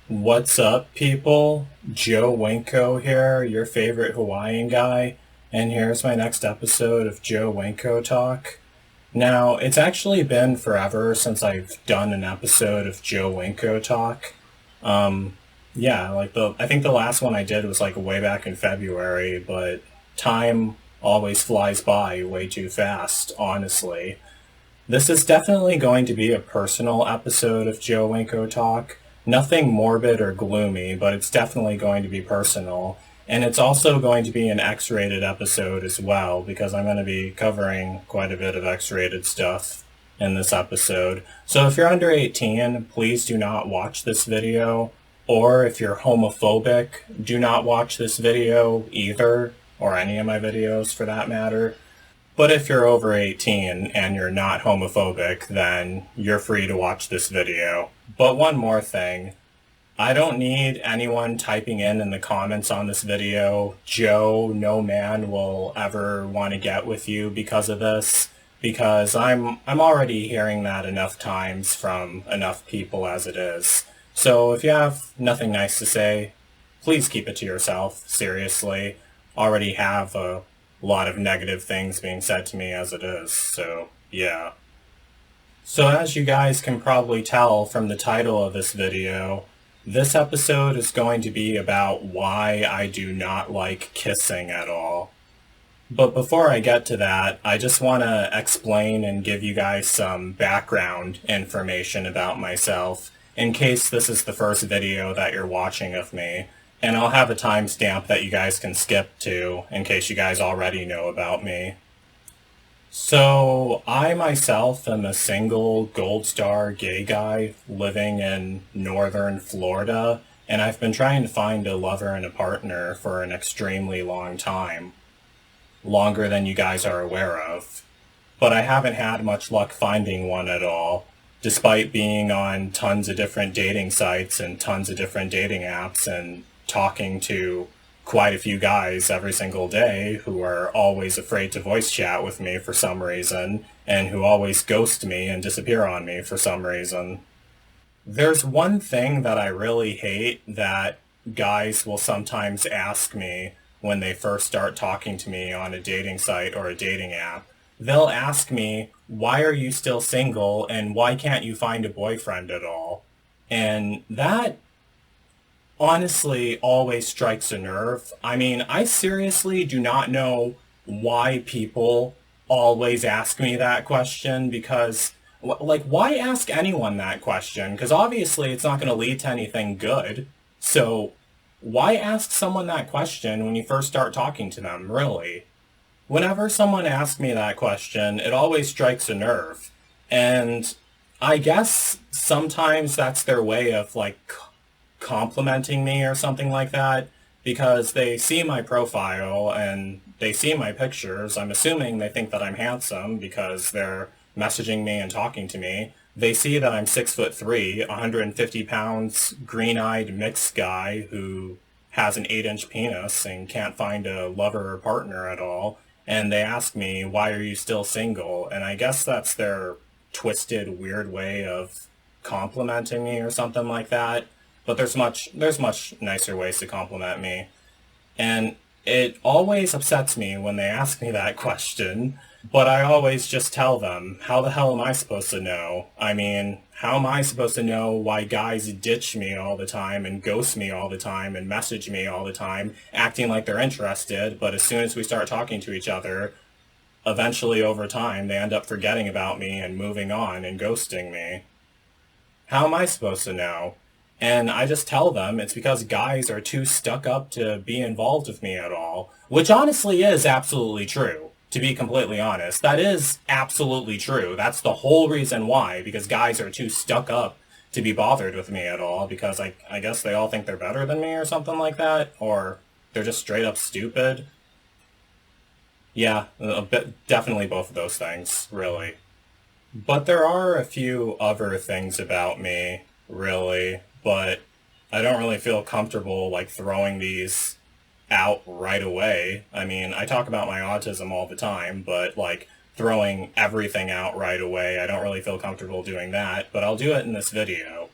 What's up, people? Joe Winko here, your favorite Hawaiian guy, and here's my next episode of Joe Winko Talk. Now, it's actually been forever since I've done an episode of Joe Winko Talk. Um, yeah, I think the last one I did was like way back in February, but time always flies by way too fast, honestly. This is definitely going to be a personal episode of Joe Winko Talk. Nothing morbid or gloomy, but it's definitely going to be personal. And it's also going to be an X-rated episode as well, because I'm going to be covering quite a bit of X-rated stuff in this episode. So if you're under 18, please do not watch this video. Or if you're homophobic, do not watch this video either, or any of my videos for that matter. But if you're over 18 and you're not homophobic, then you're free to watch this video. But one more thing. I don't need anyone typing in the comments on this video, Joe, no man will ever want to get with you because of this, because I'm already hearing that enough times from enough people as it is. So if you have nothing nice to say, please keep it to yourself, seriously. Already have a lot of negative things being said to me as it is, so yeah. So as you guys can probably tell from the title of this video, this episode is going to be about why I do not like kissing at all. But before I get to that, I just want to explain and give you guys some background information about myself, in case this is the first video that you're watching of me. And I'll have a timestamp that you guys can skip to, in case you guys already know about me. So, I myself am a single Gold Star gay guy living in northern Florida, and I've been trying to find a lover and a partner for an extremely long time. Longer than you guys are aware of. But I haven't had much luck finding one at all, despite being on tons of different dating sites and tons of different dating apps and talking to quite a few guys every single day who are always afraid to voice chat with me for some reason, and who always ghost me and disappear on me for some reason. There's one thing that I really hate that guys will sometimes ask me when they first start talking to me on a dating site or a dating app. They'll ask me, why are you still single and why can't you find a boyfriend at all? And that honestly always strikes a nerve. I mean, I seriously do not know why people always ask me that question, because, like, why ask anyone that question? Because obviously it's not going to lead to anything good. So why ask someone that question when you first start talking to them, really? Whenever someone asks me that question, it always strikes a nerve. And I guess sometimes that's their way of, like, complimenting me or something like that, because they see my profile and they see my pictures. I'm assuming they think that I'm handsome because they're messaging me and talking to me. They see that I'm 6'3", 150 pounds, green-eyed mixed guy who has an 8-inch penis and can't find a lover or partner at all. And they ask me, why are you still single? And I guess that's their twisted, weird way of complimenting me or something like that. But there's much nicer ways to compliment me. And it always upsets me when they ask me that question, but I always just tell them, how the hell am I supposed to know? I mean, how am I supposed to know why guys ditch me all the time and ghost me all the time and message me all the time, acting like they're interested, but as soon as we start talking to each other, eventually over time they end up forgetting about me and moving on and ghosting me? How am I supposed to know? And I just tell them it's because guys are too stuck up to be involved with me at all. Which honestly is absolutely true, to be completely honest. That is absolutely true. That's the whole reason why, because guys are too stuck up to be bothered with me at all, because I guess they all think they're better than me or something like that, or they're just straight up stupid. Yeah, definitely both of those things, really. But there are a few other things about me, really, but I don't really feel comfortable, like, throwing these out right away. I mean, I talk about my autism all the time, but, like, throwing everything out right away, I don't really feel comfortable doing that, but I'll do it in this video.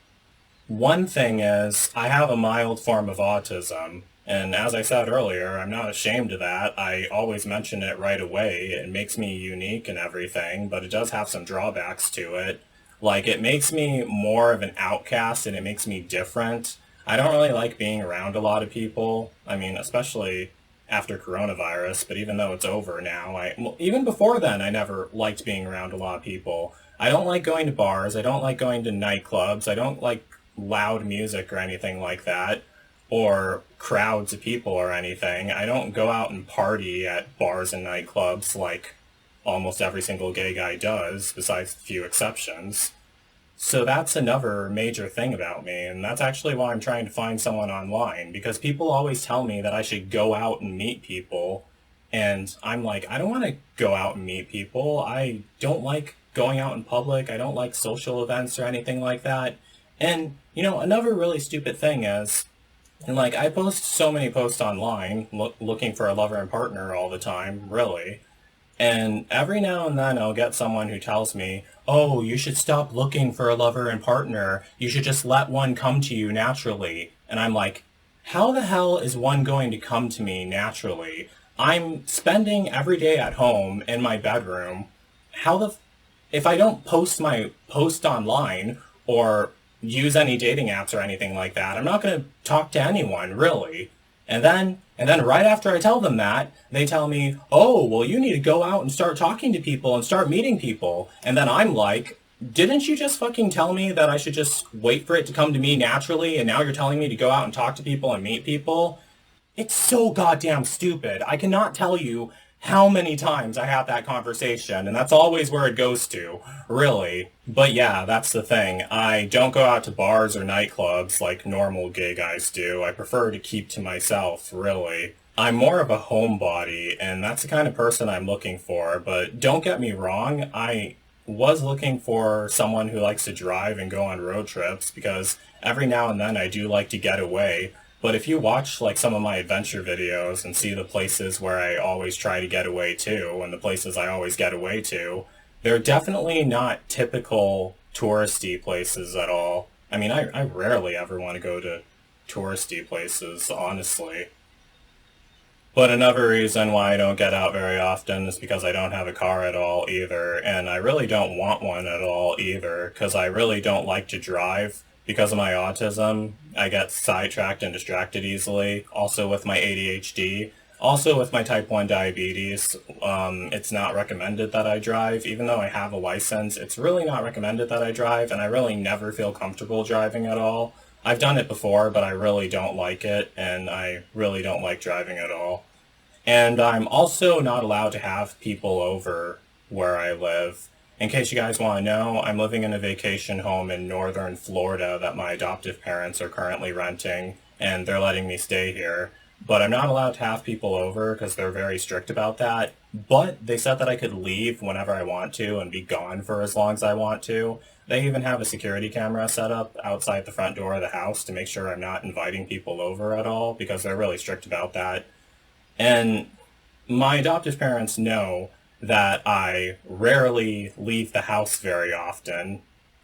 One thing is, I have a mild form of autism, and as I said earlier, I'm not ashamed of that. I always mention it right away. It makes me unique and everything, but it does have some drawbacks to it. Like, it makes me more of an outcast and it makes me different. I don't really like being around a lot of people. I mean, especially after coronavirus, but even though it's over now, well, even before then, I never liked being around a lot of people. I don't like going to bars. I don't like going to nightclubs. I don't like loud music or anything like that, or crowds of people or anything. I don't go out and party at bars and nightclubs like almost every single gay guy does, besides a few exceptions. So that's another major thing about me, and that's actually why I'm trying to find someone online, because people always tell me that I should go out and meet people, and I'm like, I don't want to go out and meet people. I don't like going out in public. I don't like social events or anything like that. And, another really stupid thing is, and like, I post so many posts online looking for a lover and partner all the time, really. And every now and then I'll get someone who tells me, oh, you should stop looking for a lover and partner. You should just let one come to you naturally. And I'm like, how the hell is one going to come to me naturally? I'm spending every day at home in my bedroom. If I don't post my post online or use any dating apps or anything like that, I'm not going to talk to anyone, really. And then right after I tell them that, they tell me, oh, well, you need to go out and start talking to people and start meeting people. And then I'm like, didn't you just fucking tell me that I should just wait for it to come to me naturally? And now you're telling me to go out and talk to people and meet people? It's so goddamn stupid. I cannot tell you how many times I have that conversation, and that's always where it goes to, really. But yeah, that's the thing. I don't go out to bars or nightclubs like normal gay guys do. I prefer to keep to myself, really. I'm more of a homebody, and that's the kind of person I'm looking for, but don't get me wrong, I was looking for someone who likes to drive and go on road trips, because every now and then I do like to get away. But if you watch like some of my adventure videos and see the places where I always try to get away to and the places I always get away to, they're definitely not typical touristy places at all. I mean, I rarely ever want to go to touristy places, honestly. But another reason why I don't get out very often is because I don't have a car at all either, and I really don't want one at all either, because I really don't like to drive. Because of my autism, I get sidetracked and distracted easily. Also with my ADHD, also with my type 1 diabetes, it's not recommended that I drive. Even though I have a license, it's really not recommended that I drive, and I really never feel comfortable driving at all. I've done it before, but I really don't like it, and I really don't like driving at all. And I'm also not allowed to have people over where I live. In case you guys want to know, I'm living in a vacation home in northern Florida that my adoptive parents are currently renting, and they're letting me stay here. But I'm not allowed to have people over because they're very strict about that. But they said that I could leave whenever I want to and be gone for as long as I want to. They even have a security camera set up outside the front door of the house to make sure I'm not inviting people over at all, because they're really strict about that. And my adoptive parents know that I rarely leave the house very often.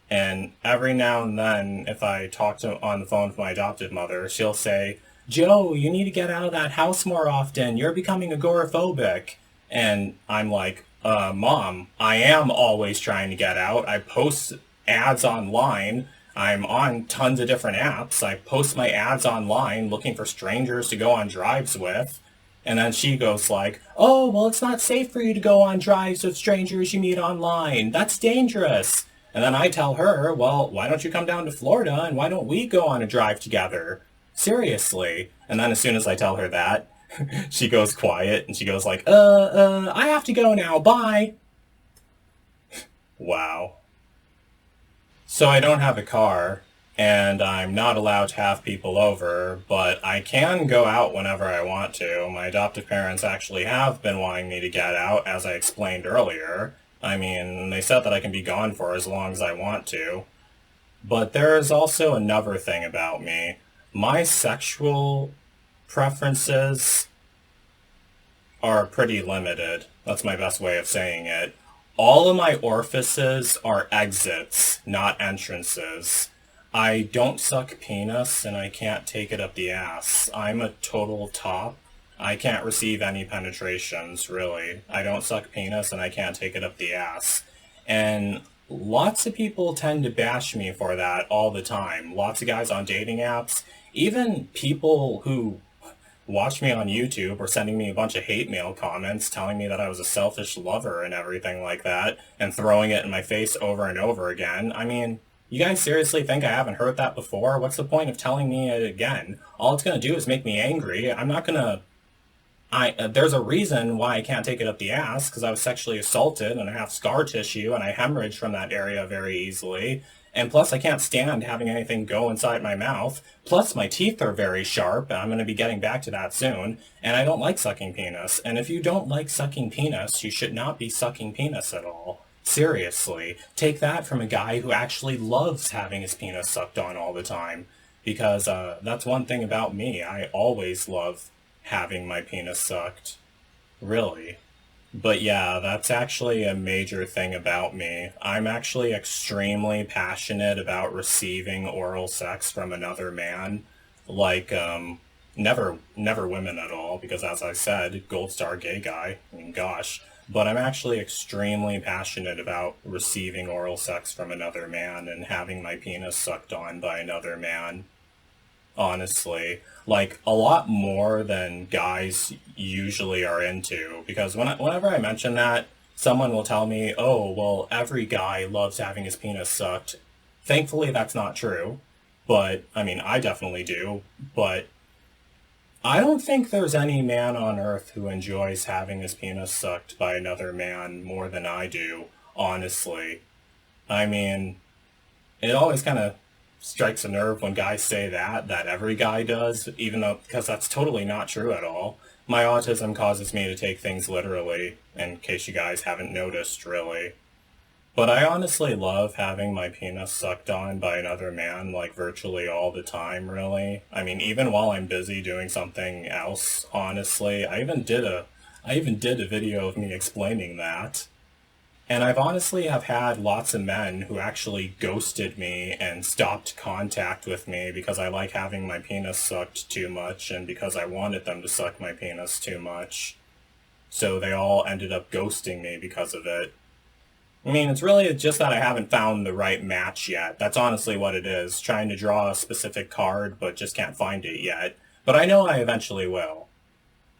And every now and then, if I talk on the phone with my adoptive mother, she'll say, Joe, you need to get out of that house more often. You're becoming agoraphobic. And I'm like, Mom, I am always trying to get out. I post ads online. I'm on tons of different apps. I post my ads online looking for strangers to go on drives with. And then she goes like, oh, well, it's not safe for you to go on drives with strangers you meet online. That's dangerous. And then I tell her, well, why don't you come down to Florida and why don't we go on a drive together? Seriously. And then as soon as I tell her that, she goes quiet and she goes like, I have to go now. Bye. Wow. So I don't have a car, and I'm not allowed to have people over, but I can go out whenever I want to. My adoptive parents actually have been wanting me to get out, as I explained earlier. I mean, they said that I can be gone for as long as I want to. But there is also another thing about me. My sexual preferences are pretty limited. That's my best way of saying it. All of my orifices are exits, not entrances. I don't suck penis and I can't take it up the ass. I'm a total top. I can't receive any penetrations, really. I don't suck penis and I can't take it up the ass. And lots of people tend to bash me for that all the time. Lots of guys on dating apps, even people who watch me on YouTube or sending me a bunch of hate mail comments telling me that I was a selfish lover and everything like that and throwing it in my face over and over again. I mean, you guys seriously think I haven't heard that before? What's the point of telling me it again? All it's going to do is make me angry. I'm not going to there's a reason why I can't take it up the ass, because I was sexually assaulted and I have scar tissue and I hemorrhage from that area very easily. And plus, I can't stand having anything go inside my mouth. Plus, my teeth are very sharp, and I'm going to be getting back to that soon. And I don't like sucking penis. And if you don't like sucking penis, you should not be sucking penis at all. Seriously. Take that from a guy who actually loves having his penis sucked on all the time. Because that's one thing about me. I always love having my penis sucked. Really. But yeah, that's actually a major thing about me. I'm actually extremely passionate about receiving oral sex from another man. Like, never women at all, because as I said, gold star gay guy. I mean, gosh. But I'm actually extremely passionate about receiving oral sex from another man and having my penis sucked on by another man. Honestly, like a lot more than guys usually are into, because whenever I mention that, someone will tell me, oh, well, every guy loves having his penis sucked. Thankfully, that's not true, but I mean, I definitely do, but I don't think there's any man on earth who enjoys having his penis sucked by another man more than I do, honestly. I mean, it always kind of strikes a nerve when guys say that every guy does, even though, because that's totally not true at all. My autism causes me to take things literally, in case you guys haven't noticed, really. But I honestly love having my penis sucked on by another man, like, virtually all the time, really. I mean, even while I'm busy doing something else, honestly. I even did a video of me explaining that. And I've honestly have had lots of men who actually ghosted me and stopped contact with me because I like having my penis sucked too much and because I wanted them to suck my penis too much. So they all ended up ghosting me because of it. I mean, it's really just that I haven't found the right match yet. That's honestly what it is. Trying to draw a specific card, but just can't find it yet. But I know I eventually will.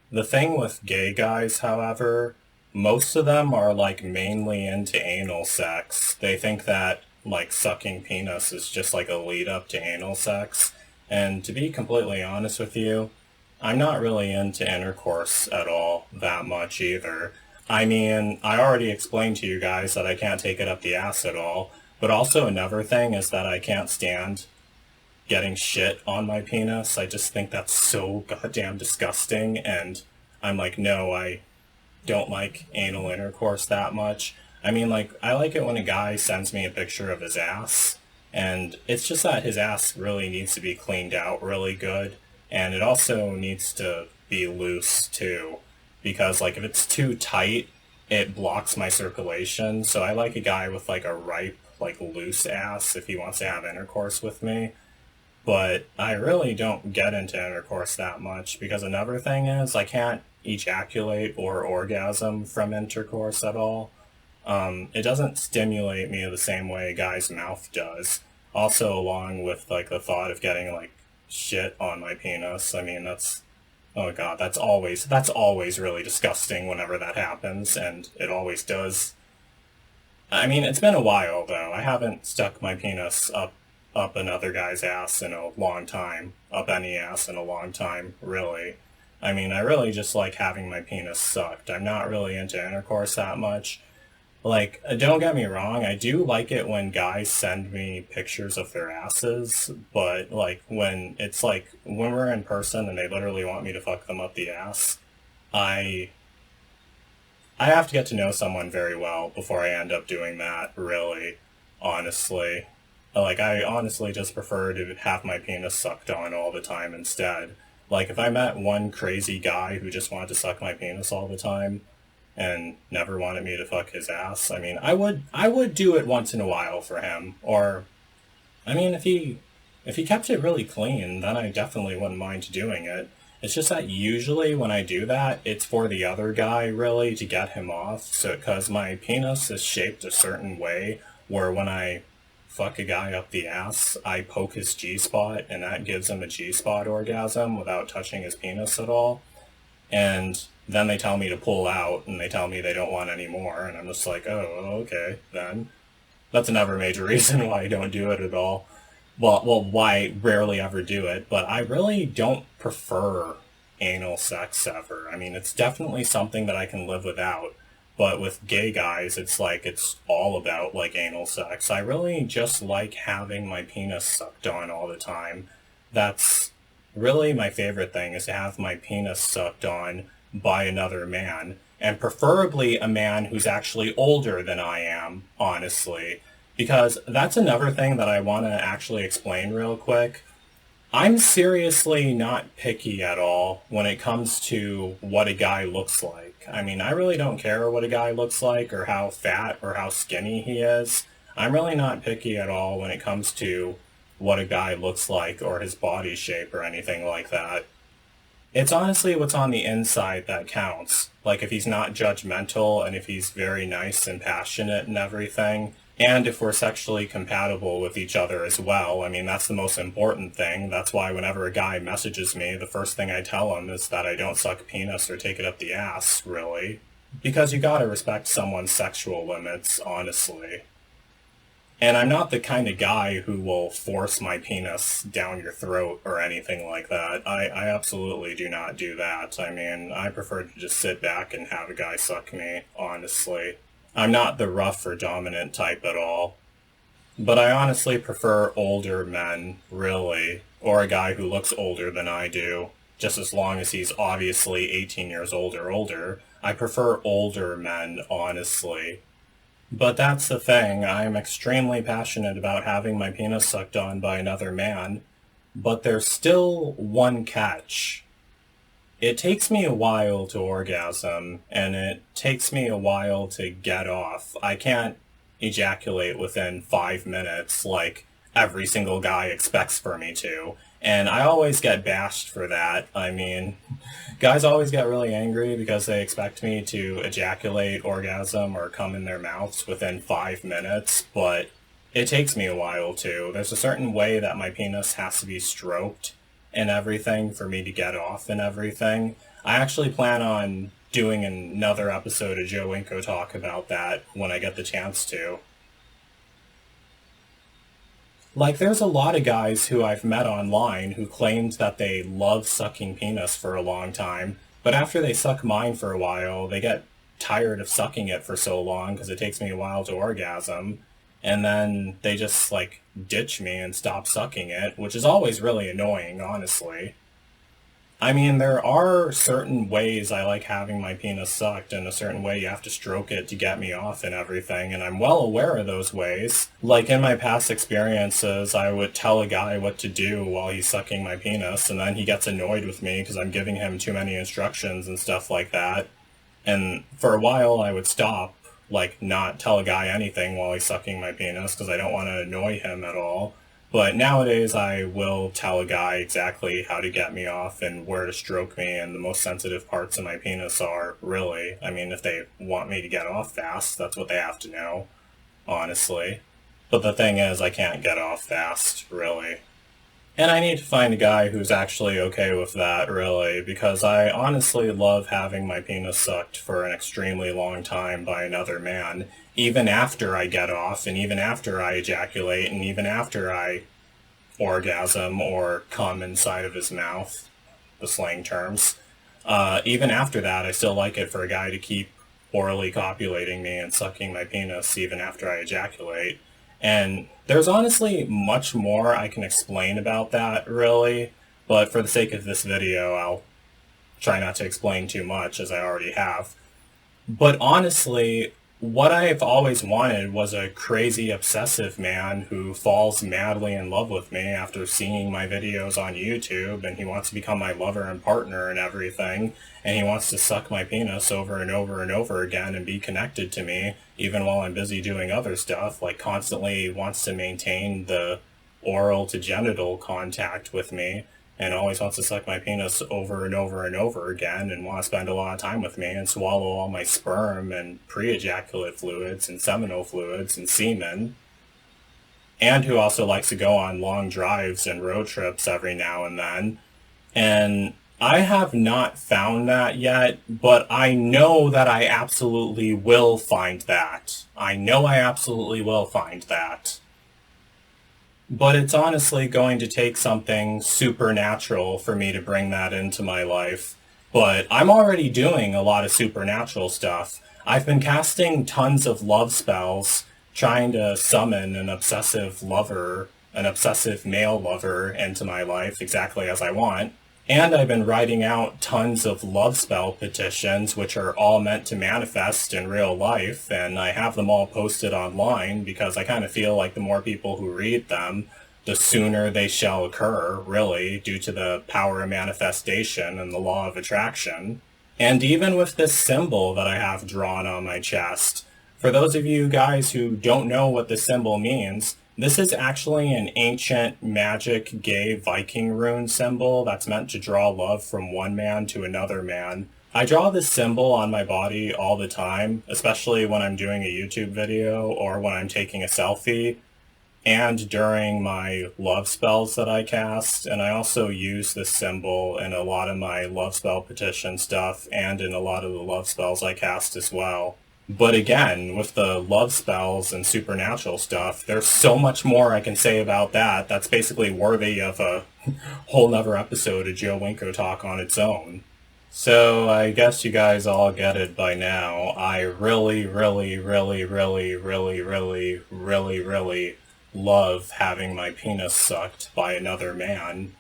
The thing with gay guys, however, most of them are like mainly into anal sex. They think that like sucking penis is just like a lead up to anal sex. And to be completely honest with you, I'm not really into intercourse at all that much either. I mean, I already explained to you guys that I can't take it up the ass at all, but also another thing is that I can't stand getting shit on my penis. I just think that's so goddamn disgusting, and I'm like, no, I don't like anal intercourse that much. I mean, like, I like it when a guy sends me a picture of his ass, and it's just that his ass really needs to be cleaned out really good, and it also needs to be loose, too, because, like, if it's too tight, it blocks my circulation, so I like a guy with, like, a ripe, like, loose ass if he wants to have intercourse with me. But I really don't get into intercourse that much because another thing is I can't ejaculate or orgasm from intercourse at all. It doesn't stimulate me the same way a guy's mouth does. Also, along with like the thought of getting like shit on my penis. I mean, oh god, that's always really disgusting whenever that happens, and it always does. I mean, it's been a while though. I haven't stuck my penis up another guy's ass in a long time. Up any ass in a long time, really. I mean, I really just like having my penis sucked. I'm not really into intercourse that much. Like, don't get me wrong, I do like it when guys send me pictures of their asses, but like when we're in person and they literally want me to fuck them up the ass, I I have to get to know someone very well before I end up doing that, really, honestly. Like, I honestly just prefer to have my penis sucked on all the time instead. Like, if I met one crazy guy who just wanted to suck my penis all the time and never wanted me to fuck his ass, I mean, I would do it once in a while for him, or I mean, if he kept it really clean, then I definitely wouldn't mind doing it. It's just that usually when I do that, it's for the other guy really to get him off. So, because my penis is shaped a certain way, where when I fuck a guy up the ass, I poke his G spot, and that gives him a G spot orgasm without touching his penis at all. And then they tell me to pull out, and they tell me they don't want any more, and I'm just like, oh, okay, then. That's another major reason why I don't do it at all. Why I rarely ever do it, but I really don't prefer anal sex ever. I mean, it's definitely something that I can live without, but with gay guys, it's like it's all about like anal sex. I really just like having my penis sucked on all the time. That's really my favorite thing is to have my penis sucked on by another man, and preferably a man who's actually older than I am, honestly. Because that's another thing that I want to actually explain real quick. I'm seriously not picky at all when it comes to what a guy looks like. I mean, I really don't care what a guy looks like or how fat or how skinny he is. I'm really not picky at all when it comes to what a guy looks like or his body shape or anything like that. It's honestly what's on the inside that counts. Like if he's not judgmental and if he's very nice and passionate and everything, and if we're sexually compatible with each other as well. I mean, that's the most important thing. That's why whenever a guy messages me, the first thing I tell him is that I don't suck penis or take it up the ass, really. Because you gotta respect someone's sexual limits, honestly. And I'm not the kind of guy who will force my penis down your throat or anything like that. I absolutely do not do that. I mean, I prefer to just sit back and have a guy suck me, honestly. I'm not the rough or dominant type at all. But I honestly prefer older men, really. Or a guy who looks older than I do. Just as long as he's obviously 18 years old or older. I prefer older men, honestly. But that's the thing, I'm extremely passionate about having my penis sucked on by another man, but there's still one catch. It takes me a while to orgasm, and it takes me a while to get off. I can't ejaculate within 5 minutes like every single guy expects for me to. And I always get bashed for that. I mean, guys always get really angry because they expect me to ejaculate, orgasm, or come in their mouths within 5 minutes, but it takes me a while to. There's a certain way that my penis has to be stroked and everything for me to get off and everything. I actually plan on doing another episode of Joe Winko Talk about that when I get the chance to. Like, there's a lot of guys who I've met online who claimed that they love sucking penis for a long time, but after they suck mine for a while, they get tired of sucking it for so long because it takes me a while to orgasm, and then they just, like, ditch me and stop sucking it, which is always really annoying, honestly. I mean, there are certain ways I like having my penis sucked, and a certain way you have to stroke it to get me off and everything, and I'm well aware of those ways. Like, in my past experiences, I would tell a guy what to do while he's sucking my penis, and then he gets annoyed with me because I'm giving him too many instructions and stuff like that. And for a while, I would stop, like, not tell a guy anything while he's sucking my penis because I don't want to annoy him at all. But nowadays, I will tell a guy exactly how to get me off and where to stroke me, and the most sensitive parts of my penis are, really. I mean, if they want me to get off fast, that's what they have to know, honestly. But the thing is, I can't get off fast, really. And I need to find a guy who's actually okay with that, really, because I honestly love having my penis sucked for an extremely long time by another man, even after I get off, and even after I ejaculate, and even after I orgasm or come inside of his mouth, the slang terms. Even after that, I still like it for a guy to keep orally copulating me and sucking my penis even after I ejaculate. And there's honestly much more I can explain about that, really, but for the sake of this video, I'll try not to explain too much, as I already have. But honestly, what I've always wanted was a crazy obsessive man who falls madly in love with me after seeing my videos on YouTube, and he wants to become my lover and partner and everything, and he wants to suck my penis over and over and over again and be connected to me even while I'm busy doing other stuff, like constantly wants to maintain the oral to genital contact with me and always wants to suck my penis over and over and over again and want to spend a lot of time with me and swallow all my sperm and pre-ejaculate fluids and seminal fluids and semen, and who also likes to go on long drives and road trips every now and then. And I have not found that yet, but I know that I absolutely will find that. I know I absolutely will find that. But it's honestly going to take something supernatural for me to bring that into my life. But I'm already doing a lot of supernatural stuff. I've been casting tons of love spells, trying to summon an obsessive lover, an obsessive male lover into my life exactly as I want. And I've been writing out tons of love spell petitions, which are all meant to manifest in real life, and I have them all posted online because I kind of feel like the more people who read them, the sooner they shall occur, really, due to the power of manifestation and the law of attraction. And even with this symbol that I have drawn on my chest, for those of you guys who don't know what this symbol means, this is actually an ancient magic gay Viking rune symbol that's meant to draw love from one man to another man. I draw this symbol on my body all the time, especially when I'm doing a YouTube video or when I'm taking a selfie, and during my love spells that I cast. And I also use this symbol in a lot of my love spell petition stuff and in a lot of the love spells I cast as well. But again, with the love spells and supernatural stuff, there's so much more I can say about that. That's basically worthy of a whole nother episode of Joe Winko Talk on its own. So I guess you guys all get it by now. I really love having my penis sucked by another man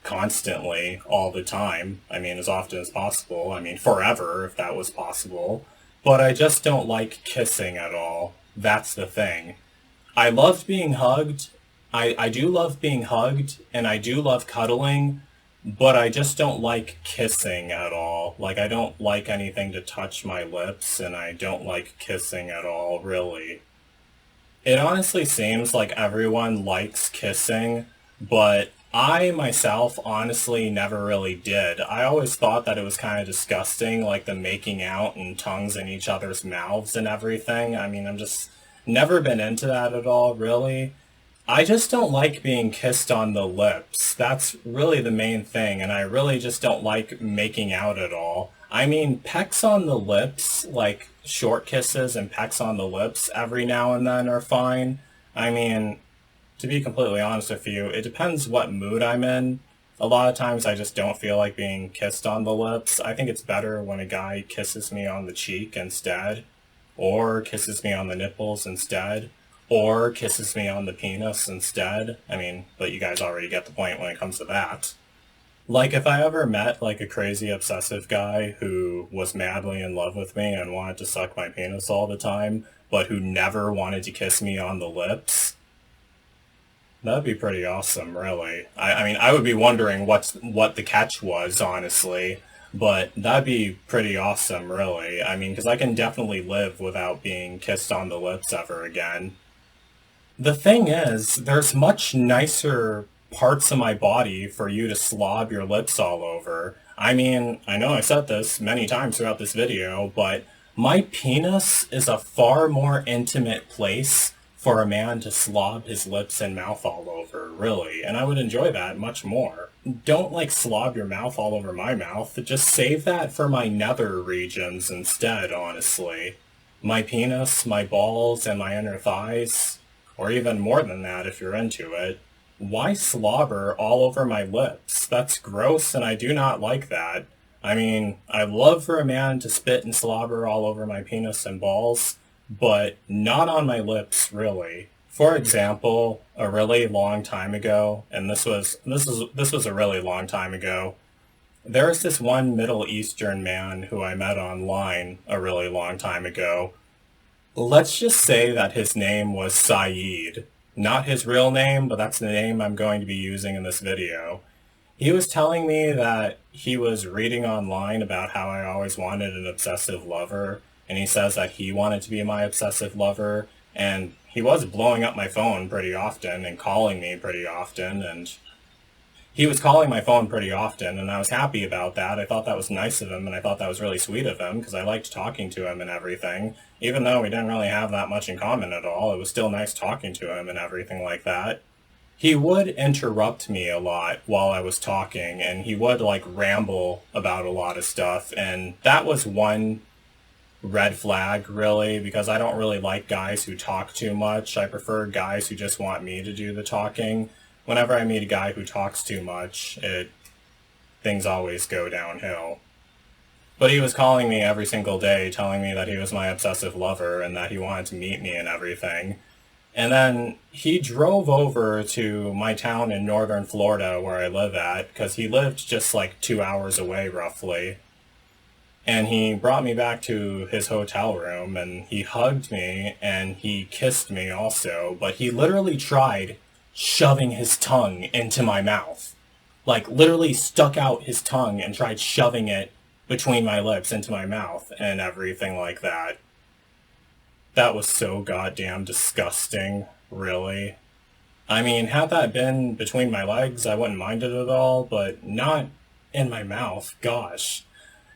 constantly, all the time. I mean, as often as possible. I mean, forever, if that was possible. But I just don't like kissing at all. That's the thing. I love being hugged. I do love being hugged, and I do love cuddling, but I just don't like kissing at all. Like, I don't like anything to touch my lips, and I don't like kissing at all, really. It honestly seems like everyone likes kissing, but I myself honestly never really did. I always thought that it was kind of disgusting, like the making out and tongues in each other's mouths and everything. I mean, I'm just never been into that at all, really. I just don't like being kissed on the lips. That's really the main thing, and I really just don't like making out at all. I mean, pecks on the lips, like short kisses and pecks on the lips every now and then are fine. I mean, to be completely honest with you, it depends what mood I'm in. A lot of times I just don't feel like being kissed on the lips. I think it's better when a guy kisses me on the cheek instead, or kisses me on the nipples instead, or kisses me on the penis instead. I mean, but you guys already get the point when it comes to that. Like, if I ever met, like, a crazy obsessive guy who was madly in love with me and wanted to suck my penis all the time, but who never wanted to kiss me on the lips, that'd be pretty awesome, really. I mean, I would be wondering what the catch was, honestly, but that'd be pretty awesome, really. I mean, because I can definitely live without being kissed on the lips ever again. The thing is, there's much nicer parts of my body for you to slob your lips all over. I mean, I know I said this many times throughout this video, but my penis is a far more intimate place for a man to slob his lips and mouth all over, really, and I would enjoy that much more. Don't, like, slob your mouth all over my mouth. Just save that for my nether regions instead, honestly. My penis, my balls, and my inner thighs, or even more than that if you're into it. Why slobber all over my lips? That's gross, and I do not like that. I mean, I'd love for a man to spit and slobber all over my penis and balls, but not on my lips, really. For example, a really long time ago, and this was a really long time ago, there was this one Middle Eastern man who I met online a really long time ago. Let's just say that his name was Saeed. Not his real name, but that's the name I'm going to be using in this video. He was telling me that he was reading online about how I always wanted an obsessive lover, and he says that he wanted to be my obsessive lover, and he was blowing up my phone pretty often and calling me pretty often, and he was calling my phone pretty often, and I was happy about that. I thought that was nice of him, and I thought that was really sweet of him, because I liked talking to him and everything. Even though we didn't really have that much in common at all, it was still nice talking to him and everything like that. He would interrupt me a lot while I was talking, and he would, like, ramble about a lot of stuff, and that was one red flag, really, because I don't really like guys who talk too much. I prefer guys who just want me to do the talking. Whenever I meet a guy who talks too much, things always go downhill. But he was calling me every single day, telling me that he was my obsessive lover and that he wanted to meet me and everything. And then he drove over to my town in northern Florida where I live at, because he lived just like 2 hours away roughly. And he brought me back to his hotel room, and he hugged me and he kissed me also, but he literally tried shoving his tongue into my mouth. Like, literally stuck out his tongue and tried shoving it between my lips into my mouth and everything like that. That was so goddamn disgusting, really. I mean, had that been between my legs, I wouldn't mind it at all, but not in my mouth, gosh.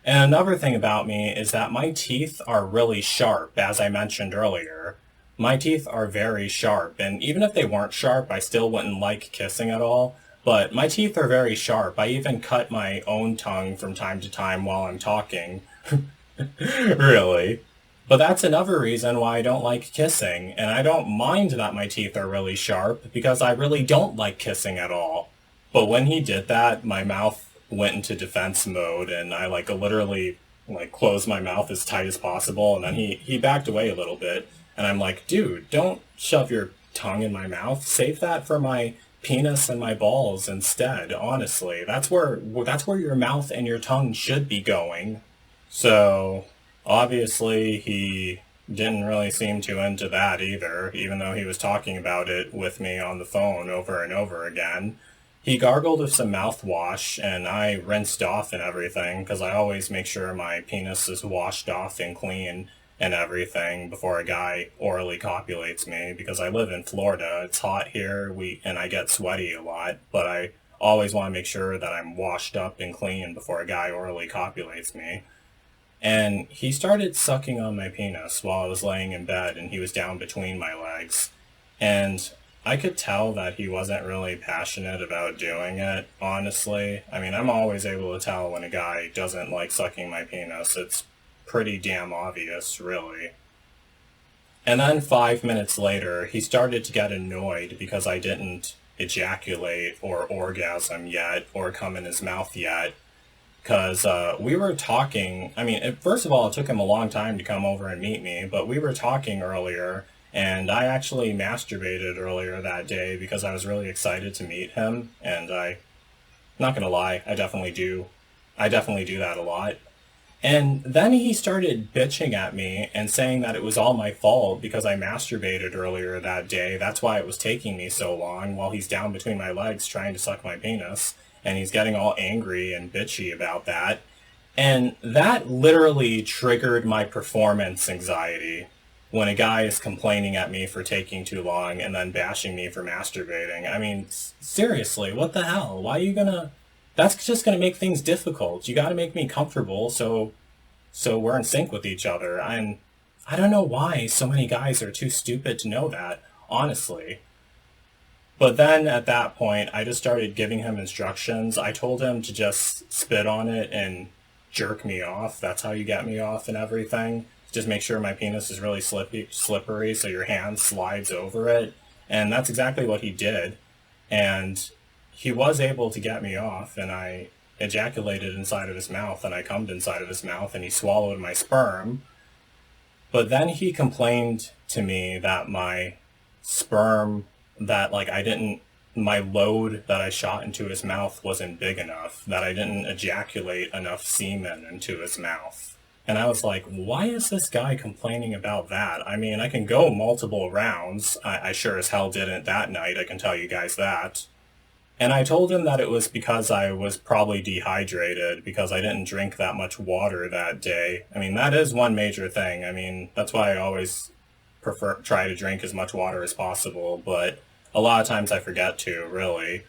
And another thing about me is that my teeth are really sharp, as I mentioned earlier. My teeth are very sharp, and even if they weren't sharp, I still wouldn't like kissing at all. But my teeth are very sharp. I even cut my own tongue from time to time while I'm talking. Really. But that's another reason why I don't like kissing, and I don't mind that my teeth are really sharp, because I really don't like kissing at all. But when he did that, my mouth went into defense mode, and I literally closed my mouth as tight as possible, and then he backed away a little bit, and I'm like, dude, don't shove your tongue in my mouth. Save that for my penis and my balls instead, honestly. That's where your mouth and your tongue should be going. So obviously he didn't really seem too into that either, even though he was talking about it with me on the phone over and over again. He gargled with some mouthwash, and I rinsed off and everything, because I always make sure my penis is washed off and clean and everything before a guy orally copulates me, because I live in Florida. It's hot here, and I get sweaty a lot, but I always want to make sure that I'm washed up and clean before a guy orally copulates me. And he started sucking on my penis while I was laying in bed, and he was down between my legs. And I could tell that he wasn't really passionate about doing it, honestly. I mean, I'm always able to tell when a guy doesn't like sucking my penis. It's pretty damn obvious, really. And then 5 minutes later, he started to get annoyed because I didn't ejaculate or orgasm yet or come in his mouth yet. Because we were talking. I mean, first of all, it took him a long time to come over and meet me, but we were talking earlier, and I actually masturbated earlier that day because I was really excited to meet him, and not gonna lie, I definitely do. I definitely do that a lot. And then he started bitching at me and saying that it was all my fault because I masturbated earlier that day. That's why it was taking me so long while he's down between my legs trying to suck my penis. And he's getting all angry and bitchy about that. And that literally triggered my performance anxiety when a guy is complaining at me for taking too long and then bashing me for masturbating. I mean, seriously, what the hell? Why are you gonna... That's just gonna make things difficult. You gotta make me comfortable so we're in sync with each other. And I don't know why so many guys are too stupid to know that, honestly. But then at that point, I just started giving him instructions. I told him to just spit on it and jerk me off. That's how you get me off and everything. Just make sure my penis is really slippery so your hand slides over it. And that's exactly what he did. And he was able to get me off, and I ejaculated inside of his mouth, and I cummed inside of his mouth, and he swallowed my sperm. But then he complained to me that my sperm... that my load that I shot into his mouth wasn't big enough, that I didn't ejaculate enough semen into his mouth. And I was like, why is this guy complaining about that? I mean, I can go multiple rounds. I sure as hell didn't that night, I can tell you guys that. And I told him that it was because I was probably dehydrated, because I didn't drink that much water that day. I mean, that is one major thing. I mean, that's why I always try to drink as much water as possible, but a lot of times I forget to, really.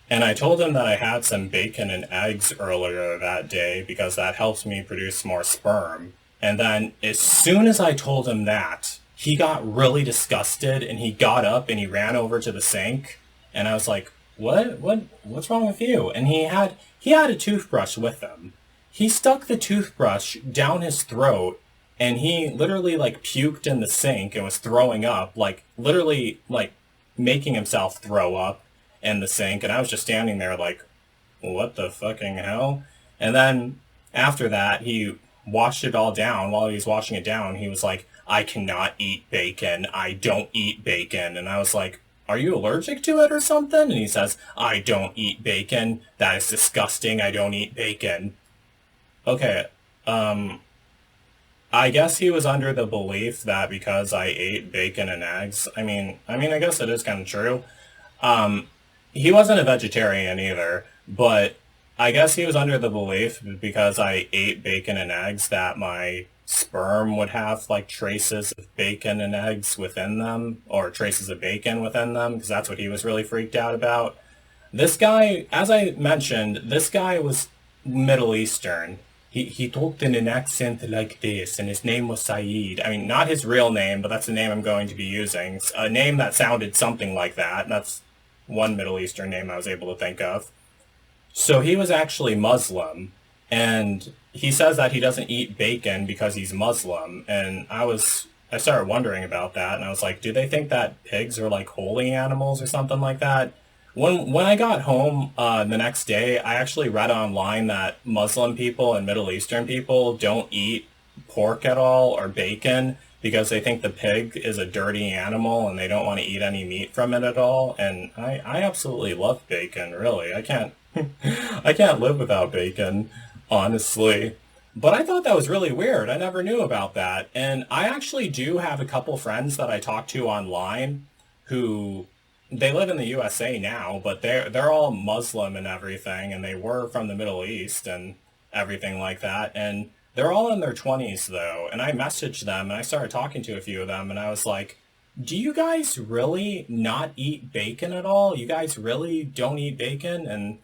And I told him that I had some bacon and eggs earlier that day because that helps me produce more sperm. And then as soon as I told him that, he got really disgusted and he got up and he ran over to the sink. And I was like, what's wrong with you? And he had a toothbrush with him. He stuck the toothbrush down his throat and he literally like puked in the sink and was throwing up, like literally like making himself throw up in the sink. And I was just standing there like, what the fucking hell? And then after that, he washed it all down. While he was washing it down, he was like, I cannot eat bacon. I don't eat bacon. And I was like, are you allergic to it or something? And he says, I don't eat bacon. That is disgusting. I don't eat bacon. Okay, I guess he was under the belief that because I ate bacon and eggs, I guess it is kind of true. Um, he wasn't a vegetarian either, but I guess he was under the belief because I ate bacon and eggs that my sperm would have like traces of bacon and eggs within them, or traces of bacon within them, because that's what he was really freaked out about. This guy, as I mentioned, this guy was Middle Eastern. He talked in an accent like this, and his name was Saeed. I mean, not his real name, but that's the name I'm going to be using. It's a name that sounded something like that. And that's one Middle Eastern name I was able to think of. So he was actually Muslim, and he says that he doesn't eat bacon because he's Muslim. And I started wondering about that, and I was like, do they think that pigs are like holy animals or something like that? When I got home the next day, I actually read online that Muslim people and Middle Eastern people don't eat pork at all or bacon because they think the pig is a dirty animal and they don't want to eat any meat from it at all. And I absolutely love bacon, really. I can't I can't live without bacon, honestly. But I thought that was really weird. I never knew about that. And I actually do have a couple friends that I talk to online who they live in the USA now, but they're all Muslim and everything, and they were from the Middle East and everything like that. And they're all in their 20s though. And I messaged them and I started talking to a few of them and I was like, do you guys really not eat bacon at all? You guys really don't eat bacon? And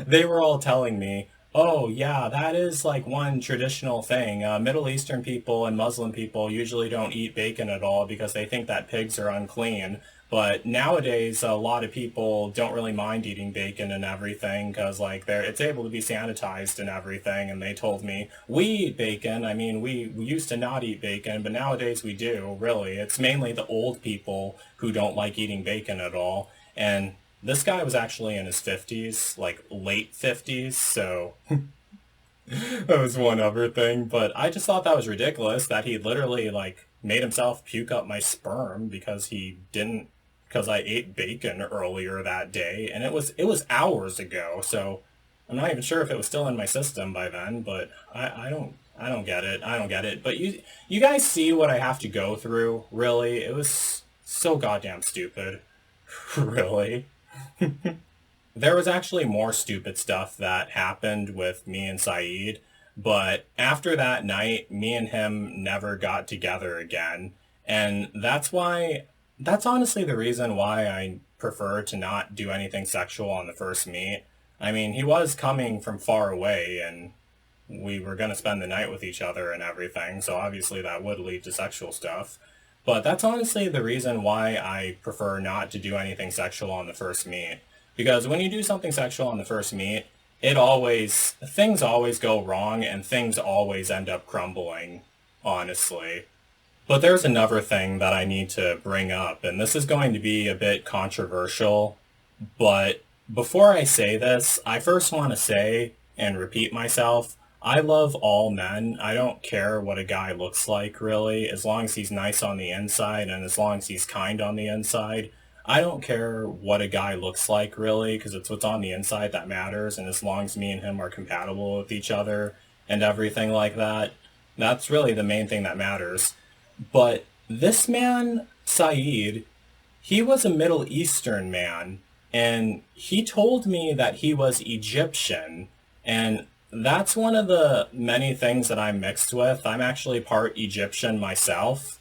they were all telling me, oh, yeah, that is like one traditional thing. Middle Eastern people and Muslim people usually don't eat bacon at all because they think that pigs are unclean. But nowadays, a lot of people don't really mind eating bacon and everything because like it's able to be sanitized and everything. And they told me, we eat bacon. I mean, we used to not eat bacon, but nowadays we do, really. It's mainly the old people who don't like eating bacon at all. And this guy was actually in his 50s, like late 50s, so that was one other thing. But I just thought that was ridiculous that he literally like made himself puke up my sperm because I ate bacon earlier that day, and it was hours ago, so I'm not even sure if it was still in my system by then, but I don't get it. I don't get it. But you guys see what I have to go through, really? It was so goddamn stupid. Really. There was actually more stupid stuff that happened with me and Saeed, but after that night, me and him never got together again. And that's honestly the reason why I prefer to not do anything sexual on the first meet. I mean, he was coming from far away and we were going to spend the night with each other and everything, so obviously that would lead to sexual stuff. But that's honestly the reason why I prefer not to do anything sexual on the first meet. Because when you do something sexual on the first meet, things always go wrong and things always end up crumbling, honestly. But there's another thing that I need to bring up, and this is going to be a bit controversial, but before I say this, I first want to say and repeat myself, I love all men. I don't care what a guy looks like, really, as long as he's nice on the inside and as long as he's kind on the inside. I don't care what a guy looks like, really, because it's what's on the inside that matters, and as long as me and him are compatible with each other and everything like that, that's really the main thing that matters. But this man, Saeed, he was a Middle Eastern man, and he told me that he was Egyptian, and that's one of the many things that I'm mixed with. I'm actually part Egyptian myself,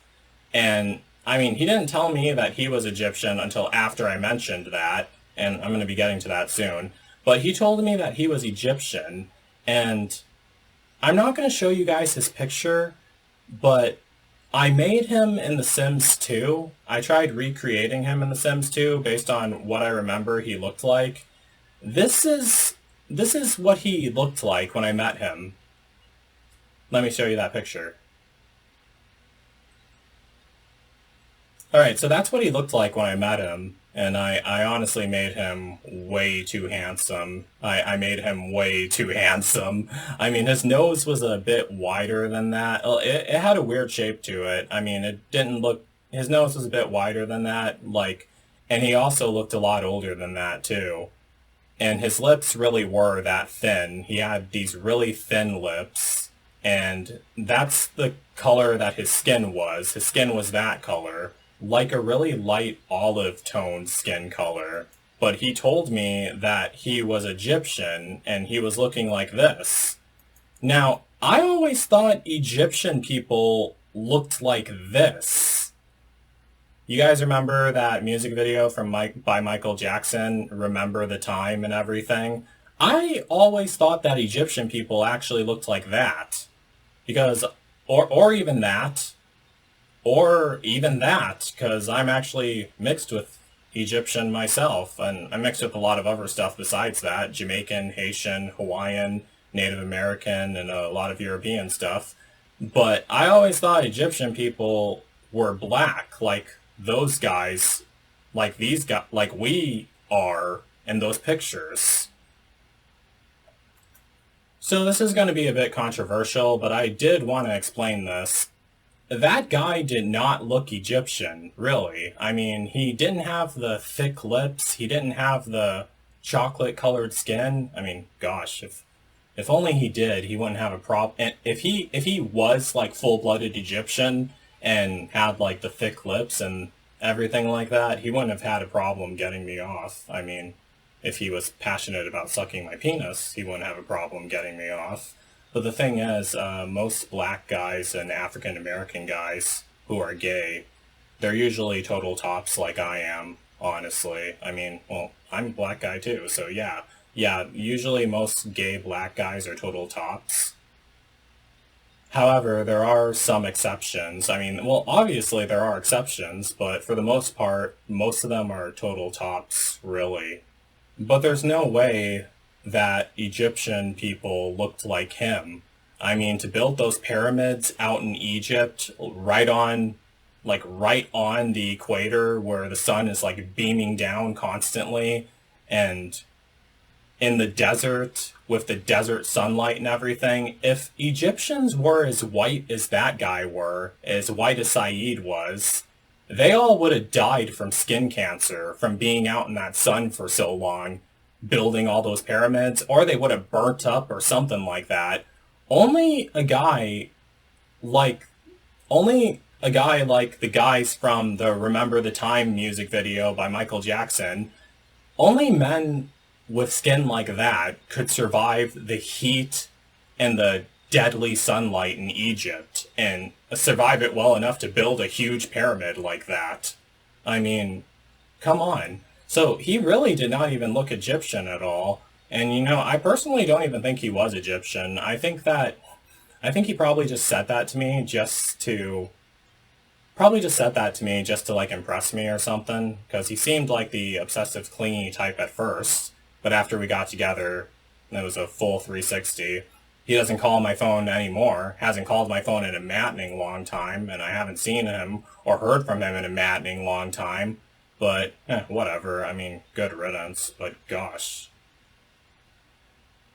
And I mean, he didn't tell me that he was Egyptian until after I mentioned that, and I'm going to be getting to that soon. But he told me that he was Egyptian, and I'm not going to show you guys his picture, but I made him in The Sims 2. I tried recreating him in The Sims 2 based on what I remember he looked like. This is this is what he looked like when I met him. Let me show you that picture. Alright, so that's what he looked like when I met him, and I honestly made him way too handsome. I made him way too handsome. I mean, his nose was a bit wider than that. It had a weird shape to it. I mean, it didn't look... His nose was a bit wider than that, like, and he also looked a lot older than that, too. And his lips really were that thin. He had these really thin lips, and that's the color that his skin was. His skin was that color, like a really light olive tone skin color. But he told me that he was Egyptian, and he was looking like this. Now, I always thought Egyptian people looked like this. You guys remember that music video from by Michael Jackson, Remember the Time and everything? I always thought that Egyptian people actually looked like that. Because, or even that, because I'm actually mixed with Egyptian myself, and I'm mixed with a lot of other stuff besides that, Jamaican, Haitian, Hawaiian, Native American, and a lot of European stuff. But I always thought Egyptian people were black, like those guys, like these guys, like we are in those pictures. So this is going to be a bit controversial, but I did want to explain this. That guy did not look Egyptian, really. I mean, he didn't have the thick lips, he didn't have the chocolate-colored skin. I mean, gosh, if only he did, he wouldn't have a problem. And if he was like full-blooded Egyptian and had like the thick lips and everything like that, he wouldn't have had a problem getting me off. I mean, if he was passionate about sucking my penis, he wouldn't have a problem getting me off. But the thing is, most black guys and African American guys who are gay, they're usually total tops like I am, honestly. I mean, well, I'm a black guy too, so yeah. Yeah, usually most gay black guys are total tops. However, there are some exceptions. I mean, well, obviously there are exceptions, but for the most part, most of them are total tops, really. But there's no way that Egyptian people looked like him. I mean, to build those pyramids out in Egypt, right on the equator where the sun is like beaming down constantly, and in the desert with the desert sunlight and everything, if Egyptians were as white as that guy were, as white as Saeed was, they all would have died from skin cancer from being out in that sun for so long, building all those pyramids, or they would have burnt up or something like that. Only a guy like, the guys from the Remember the Time music video by Michael Jackson, only men with skin like that could survive the heat and the deadly sunlight in Egypt and survive it well enough to build a huge pyramid like that. I mean, come on. So he really did not even look Egyptian at all. And I personally don't even think he was Egyptian. I think he probably just said that to me just to like impress me or something, because he seemed like the obsessive clingy type at first, but after we got together, it was a full 360. He doesn't call my phone anymore, hasn't called my phone in a maddening long time, and I haven't seen him or heard from him in a maddening long time, but whatever. I mean, good riddance, but gosh.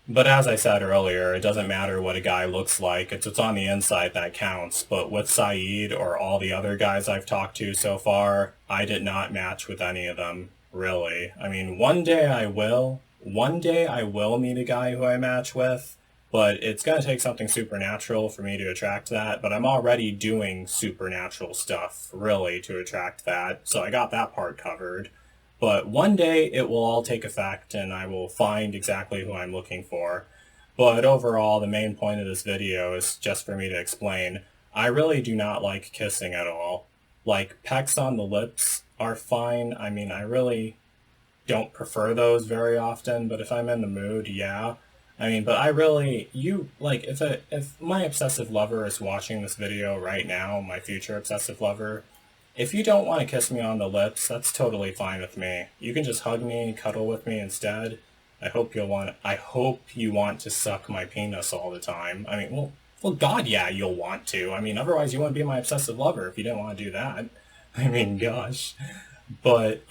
But as I said earlier, it doesn't matter what a guy looks like, it's what's on the inside that counts. But with Saeed or all the other guys I've talked to so far, I did not match with any of them, really. I mean, one day I will meet a guy who I match with, but it's going to take something supernatural for me to attract that. But I'm already doing supernatural stuff, really, to attract that, so I got that part covered. But one day it will all take effect and I will find exactly who I'm looking for. But overall, the main point of this video is just for me to explain, I really do not like kissing at all. Like, pecks on the lips are fine. I mean, I really don't prefer those very often, but if I'm in the mood, yeah. I mean, but I really, like, if my obsessive lover is watching this video right now, my future obsessive lover, if you don't want to kiss me on the lips, that's totally fine with me. You can just hug me, cuddle with me instead. I hope you want to suck my penis all the time. I mean, well, God, yeah, you'll want to. I mean, otherwise you wouldn't be my obsessive lover if you didn't want to do that. I mean, gosh. But,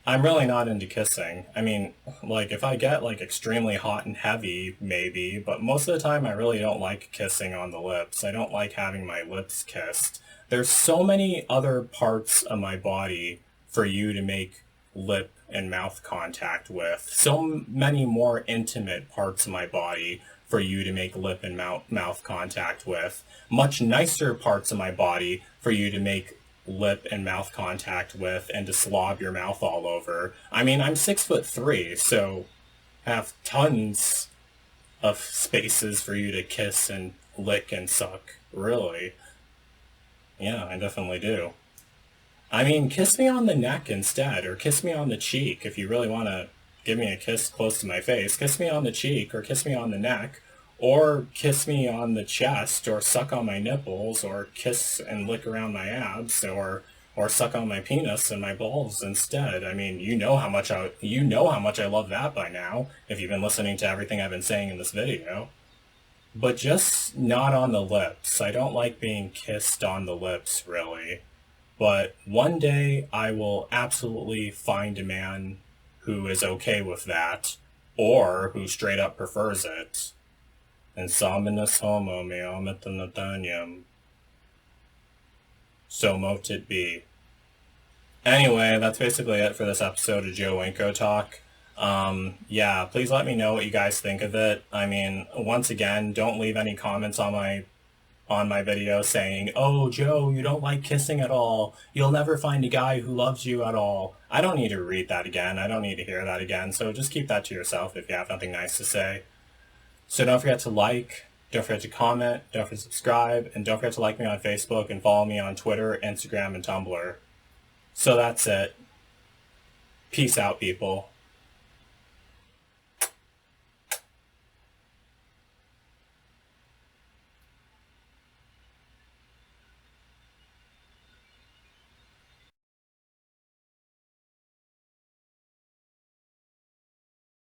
I'm really not into kissing. I mean, like, if I get, like, extremely hot and heavy, maybe, but most of the time I really don't like kissing on the lips. I don't like having my lips kissed. There's so many other parts of my body for you to make lip and mouth contact with. So many more intimate parts of my body for you to make lip and mouth contact with. Much nicer parts of my body for you to make lip and mouth contact with and to slob your mouth all over. I mean, I'm 6'3", so I have tons of spaces for you to kiss and lick and suck. Really. Yeah, I definitely do. I mean, kiss me on the neck instead, or kiss me on the cheek if you really want to give me a kiss close to my face. Kiss me on the cheek, or kiss me on the neck, or kiss me on the chest, or suck on my nipples, or kiss and lick around my abs, or suck on my penis and my balls instead. I mean, you know how much I love that by now, if you've been listening to everything I've been saying in this video. But just not on the lips. I don't like being kissed on the lips, really. But one day I will absolutely find a man who is okay with that, or who straight up prefers it. And Sominus homo meo metanatanium. So mote it be. Anyway, that's basically it for this episode of Joe Winko Talk. Yeah, please let me know what you guys think of it. I mean, once again, don't leave any comments on my video saying, "Oh, Joe, you don't like kissing at all. You'll never find a guy who loves you at all." I don't need to read that again. I don't need to hear that again. So just keep that to yourself if you have nothing nice to say. So don't forget to like, don't forget to comment, don't forget to subscribe, and don't forget to like me on Facebook and follow me on Twitter, Instagram, and Tumblr. So that's it. Peace out, people.